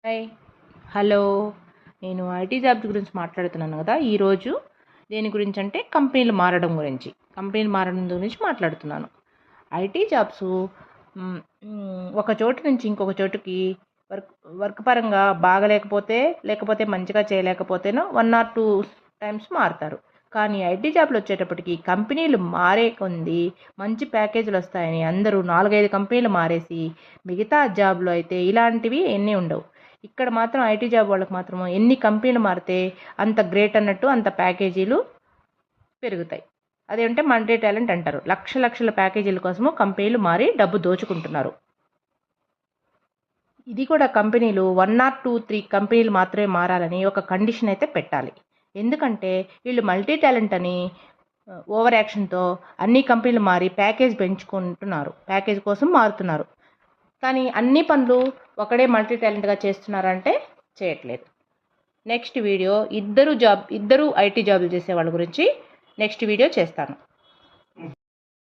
Hi, hello. నేను IT jobs గురించి మాట్లాడుతున్నాను కదా. ఈరోజు దేని గురించి అంటే కంపెనీలు మారడం గురించి మాట్లాడుతున్నాను. ఐటీ జాబ్స్ ఒక చోటు నుంచి ఇంకొక చోటుకి వర్క్ వర్క్ పరంగా లేకపోతే మంచిగా చేయలేకపోతేనో 1 or 2 టైమ్స్ మారుతారు. కానీ ఐటీ జాబ్లు వచ్చేటప్పటికి కంపెనీలు మారే కొంది మంచి ప్యాకేజీలు వస్తాయని అందరూ 4-5 కంపెనీలు మారేసి మిగతా జాబ్లో అయితే ఇలాంటివి ఎన్ని ఉండవు. ఇక్కడ మాత్రం ఐటీ జాబ్ వాళ్ళకి మాత్రం ఎన్ని కంపెనీలు మారితే అంత గ్రేట్ అన్నట్టు అంత ప్యాకేజీలు పెరుగుతాయి. అదేంటే మల్టీ టాలెంట్ అంటారు. లక్షల ప్యాకేజీల కోసము కంపెనీలు మారి డబ్బు దోచుకుంటున్నారు. ఇది కూడా కంపెనీలు 1 or 2, 3 కంపెనీలు మాత్రమే మారాలని ఒక కండిషన్ అయితే పెట్టాలి. ఎందుకంటే వీళ్ళు మల్టీ టాలెంట్ అని ఓవర్ యాక్షన్తో అన్ని కంపెనీలు మారి ప్యాకేజ్ పెంచుకుంటున్నారు, ప్యాకేజ్ కోసం మారుతున్నారు. కానీ అన్ని పనులు ఒకడే మల్టీ టాలెంట్గా చేస్తున్నారంటే చేయట్లేదు. నెక్స్ట్ వీడియో ఇద్దరు ఐటీ జాబులు చేసే వాళ్ళ గురించి నెక్స్ట్ వీడియో చేస్తాను.